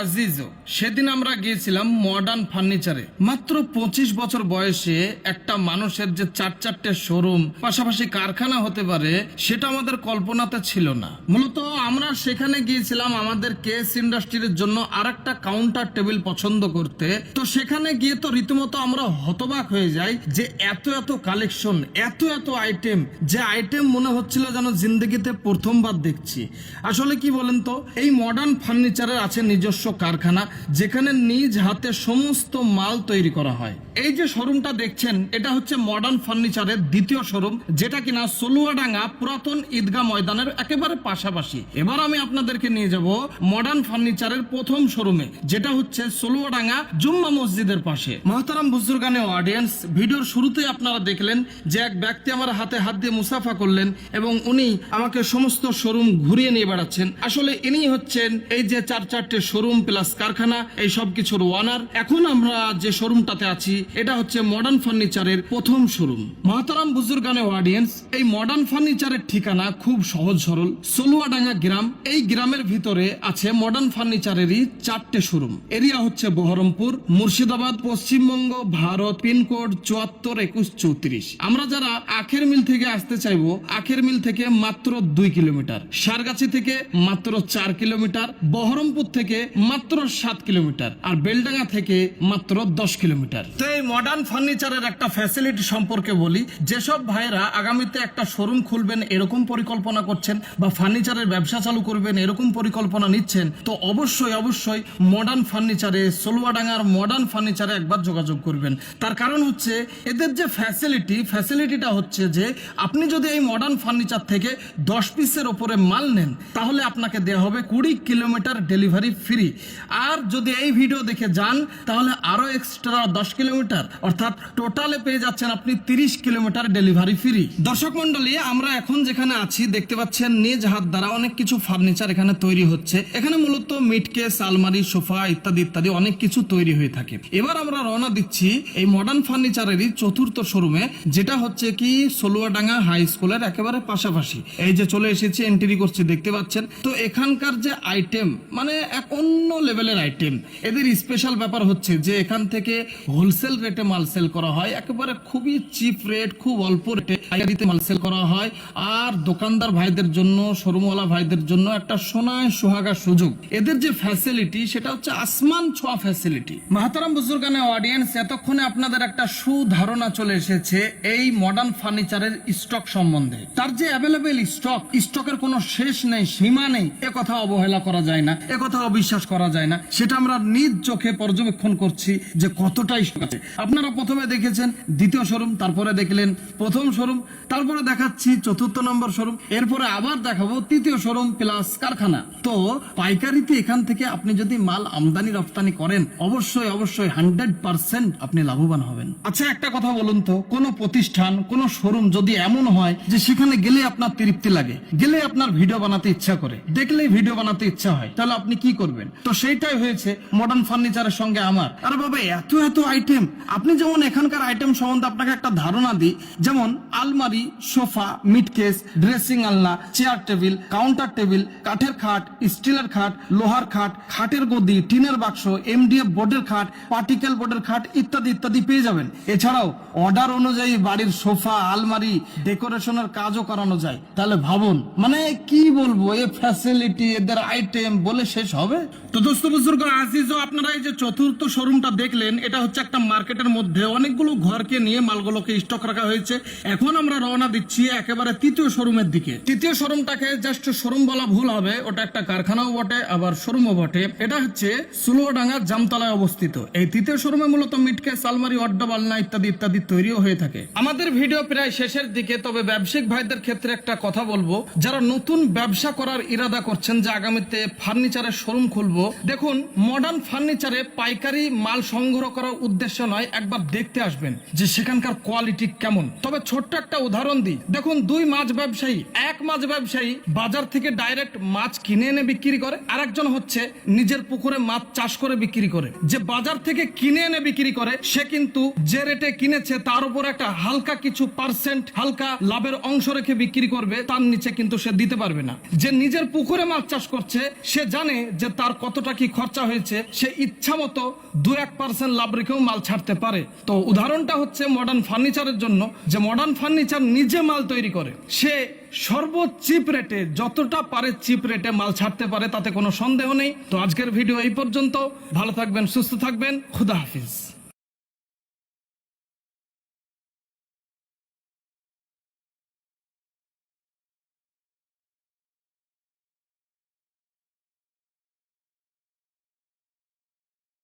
আজিজো, সেদিন আমরা গিয়েছিলাম মডার্ন ফার্নিচারে। মাত্র 25 বছর বয়সে একটা মানুষের যে চারটে শোরুম পাশাপাশি কারখানা হতে পারে সেটা আমাদের কল্পনাতে ছিল না। মূলত আমরা সেখানে গিয়েছিলাম আমাদের কেএস ইন্ডাস্ট্রির জন্য আরেকটা কাউন্টার টেবিল পছন্দ করতে। তো সেখানে গিয়ে তো রীতিমতো আমরা হতবাক হয়ে যাই যে এত এত কালেকশন, এত এত আইটেম, যে আইটেম মনে হচ্ছিল যেন জিন্দগিতে প্রথমবার দেখছি। আসলে কি বলেন তো, এই মডার্ন ফার্নিচারের আছে নিজস্ব কারখানা যেখানে নিজ হাতে সমস্ত মাল তৈরি করা হয়। এই যে শোরুমটা দেখছেন এটা হচ্ছে মডার্ন ফার্নিচারের দ্বিতীয় শোরুম, যেটা কিনা সলুয়াডাঙ্গা পুরাতন ঈদগাহ ময়দানের একেবারে পাশাপাশি। এবার আমি আপনাদেরকে নিয়ে যাব মডার্ন ফার্নিচারের প্রথম শোরুমে, যেটা হচ্ছে সলুয়াডাঙ্গা জুম্মা মসজিদের পাশে। মহতারাম বুজুর্গানে অডিয়েন্স, ভিডিওর শুরুতেই আপনারা দেখলেন যে এক ব্যক্তি আমার হাতে হাত দিয়ে মুসাফা করলেন এবং উনি আমাকে সমস্ত শোরুম ঘুরিয়ে নিয়ে বেড়াচ্ছেন। আসলে ইনি হচ্ছেন এই যে চারটে শোরুম প্লাস কারখানা, এই সব কিছুর ওয়ানার। এখন আমরা যে শোরুমটাতে আছি এটা হচ্ছে মডার্ন ফার্নিচারের প্রথম শোরুম। মহতারাম বুজুর্গানে অডিয়েন্স, এই মডার্ন ফার্নিচারের ঠিকানা খুব সহজ সরল, সলুয়াডাঙ্গা গ্রাম। এই গ্রামের ভিতরে আছে মডার্ন ফার্নিচারেরই 4টে শোরুম। এরিয়া হচ্ছে বহরমপুর, মুর্শিদাবাদ, পশ্চিমবঙ্গ, ভারত। পিনকোড 742134। আমরা যারা আখের মিল থেকে আসতে চাইবো, আখের মিল থেকে মাত্র 2 কিলোমিটার, সারগাছি থেকে মাত্র 4 কিলোমিটার, বহরমপুর থেকে মাত্র 7 কিলোমিটার, আর বেলডাঙ্গা থেকে মাত্র 10 কিলোমিটার। তো এই মডার্ন ফার্নিচারের একটা ফ্যাসিলিটি সম্পর্কে বলি। যেসব ভাইরা আগামীতে একটা শোরুম খুলবেন এরকম পরিকল্পনা করছেন বা ফার্নিচারের ব্যবসা চালু করবেন এরকম পরিকল্পনা নিচ্ছেন, তো অবশ্যই অবশ্যই মডার্ন ফার্নিচারে, সলুয়াডাঙ্গার মডার্ন ফার্নিচারে একবার যোগাযোগ করবেন। তার কারণ হচ্ছে এদের যে ফ্যাসিলিটিটা হচ্ছে যে আপনি যদি এই মডার্ন ফার্নিচার থেকে 10 পিসের ওপরে মাল নেন তাহলে আপনাকে দেওয়া হবে 20 কিলোমিটার ডেলিভারি ফ্রি। আর যদি এই ভিডিও দেখে যান তাহলে আরো এক্সট্রা 10 কিলোমিটার, অর্থাৎ টোটালে পেয়ে যাচ্ছেন আপনি 30 কিলোমিটার ডেলিভারি ফ্রি। দর্শক মন্ডলী, আমরা এখন যেখানে আছি দেখতে পাচ্ছেন নিজ হাত দ্বারা অনেক কিছু ফার্নিচার এখানে তৈরি হচ্ছে। এখানে মূলত মিটকেস, আলমারি, সোফা ইত্যাদি ইত্যাদি অনেক কিছু তৈরি হয়ে থাকে। এবার আমরা রওনা দিচ্ছি এই মডার্ন ফার্নিচারেরই চতুর্থ শোরুমে, যেটা হচ্ছে কি সলুয়াডাঙ্গা হাই স্কুলের একেবারে পাশাপাশি। এই যে চলে এসেছি, এন্ট্রি করছি, দেখতে পাচ্ছেন। তো এখানকার যে আইটেম মানে এক অন্য লেভেলের আইটেম। এদের স্পেশাল ব্যাপার হচ্ছে যে এখান থেকে হোলসেল রেটে মাল সেল করা হয়, একেবারে খুবই চিপ রেট, খুব অল্প রেটে পাইকারিতে মাল সেল করা হয়। আর দোকানদার ভাইদের জন্য, শোরুমওয়ালা ভাইদের জন্য একটা সোনায় সোহাগা সুযোগ। এদের যে ফ্যাসিলিটি সেটা হচ্ছে আসমান ছোঁয়া ফ্যাসিলিটি। মাহতারাম বুজুর্গানে অডিয়েন্স, এতক্ষণে আপনাদের একটা সুধারণা চলে এসেছে এই মডার্ন ফার্নিচারের স্টক সম্বন্ধে। তার যে অ্যাভেলেবেল স্টকের কোনো শেষ নেই, সীমা নেই, এ কথা অবহেলা করা যায় না, এ কথা অবিশ্বাস করা যায় না। সেটা আমরা নিজ চোখে পর্যবেক্ষণ করছি যে কতটা স্টক আছে। আপনারা প্রথমে দেখেছেন দ্বিতীয় শোরুম, তারপরে দেখলেন প্রথম শোরুম, তারপরে দেখাচ্ছি চতুর্থ নম্বর শোরুম, এরপরে আবার দেখাবো তৃতীয় শোরুম প্লাস কারখানা। তো পাইকারিতে এখান থেকে আপনি যদি মাল আমদানি রপ্তানি করেন অবশ্যই অবশ্যই 100% আপনি লাভবান হবেন। আচ্ছা, একটা কথা বলুন তো, কোন প্রতিষ্ঠান, কোন শোরুম যদি এমন হয় যে সেখানে গেলে আপনার তৃপ্তি লাগে, গেলে আপনার ভিডিও বানাতে ইচ্ছা করে, দেখলেই ভিডিও বানাতে ইচ্ছা হয়, তাহলে আপনি কি করবেন? তো সেইটাই হয়েছে মডার্ন ফার্নিচারের সঙ্গে আমার। আরে বাবা, এত এত আইটেম! আপনি যেমন এখানকার আইটেম সম্বন্ধে আপনাকে একটা ধারণা দিই, যেমন আলমারি, সোফা, মিটকেস, ড্রেসিং আলনা, চেয়ার টেবিল, কাউন্টার টেবিল, কাঠের খাট, স্টিলের খাট, লোহার খাট, খাটের গদি, টিনের বাক্স, এমডিএফ বোর্ডের খাট, পার্টিকেল বোর্ডের খাট ইত্যাদি ইত্যাদি পেয়ে যাবেন। এছাড়াও অর্ডার অনুযায়ী বাড়ির সোফা, আলমারি, ডেকোরেশনের কাজও করানো যায়। তাহলে ভাবুন, মানে কি বলবো, এই ফ্যাসিলিটি, এদের আইটেম বলে শেষ হবে? তো দোস্ত বুজুর্গ আজিজও, আপনারা এই যে চতুর্থ শোরুমটা দেখলেন, এটা হচ্ছে একটা মার্কেটের মধ্যে অনেকগুলো ঘরকে নিয়ে মালগুলোকে স্টক রাখা হয়েছে। এখন আমরা রওনা দিচ্ছি একেবারে তৃতীয় শোরুমের দিকে। তৃতীয় শোরুমটাকে জাস্ট শোরুম বলা ভুল হবে, ওটা একটা কারখানাও বটে আবার শোরুমও বটে। এটা হচ্ছে সলুয়াডাঙ্গা জামতলায় অবস্থিত। এই তৃতীয় শোরুমে মূলত মিটকেস, আলমারি, অর্ডার, আলনা ইত্যাদি ইত্যাদি তৈরিও হয়ে থাকে। আমাদের ভিডিও প্রায় শেষের দিকে, তবে ব্যবসায়িক ভাইদের ক্ষেত্রে একটা কথা বলবো, যারা নতুন ব্যবসা করার ইরাদা করছেন যে আগামীতে ফার্নিচারের শোরুম খুলবো, দেখুন মডার্ন ফার্নিচারে পাইকারি মাল সংগ্রহ করার উদ্দেশ্য নয়, একবার দেখতে আসবেন যে সেখানকার কোয়ালিটি কেমন। তবে ছোট্ট একটা উদাহরণ দিই, দেখুন এক মাছ ব্যবসায়ী বাজার থেকে ডাইরেক্ট মাছ কিনে এনে বিক্রি করে, আর একজন হচ্ছে নিজের পুকুরে মাছ চাষ করে বিক্রি করে। যে বাজার থেকে কিনে এনে বিক্রি করে সে কিন্তু যে রেটে কিনেছে তার উপর একটা হালকা কিছু পার্সেন্ট, হালকা লাভের অংশ রেখে বিক্রি করবে, তার নিচে কিন্তু সে দিতে পারবে না। যে নিজের পুকুরে মাছ চাষ করছে সে জানে যে তার কতটা কি খরচা হয়েছে, সে ইচ্ছা মতো 2-1% লাভ রেখেও মাল ছাড়তে পারে। তো উদাহরণটা হচ্ছে মডার্ন ফার্নিচারের জন্য, যে মডার্ন ফার্নিচার নিজে মাল তৈরি করে, সে সর্বচিপ রেটে, যতটা পারে চিপ রেটে মাল ছাড়তে পারে, তাতে কোনো সন্দেহ নেই। তো আজকের ভিডিও এই পর্যন্ত। ভালো থাকবেন, সুস্থ থাকবেন, খুদা হাফিজ।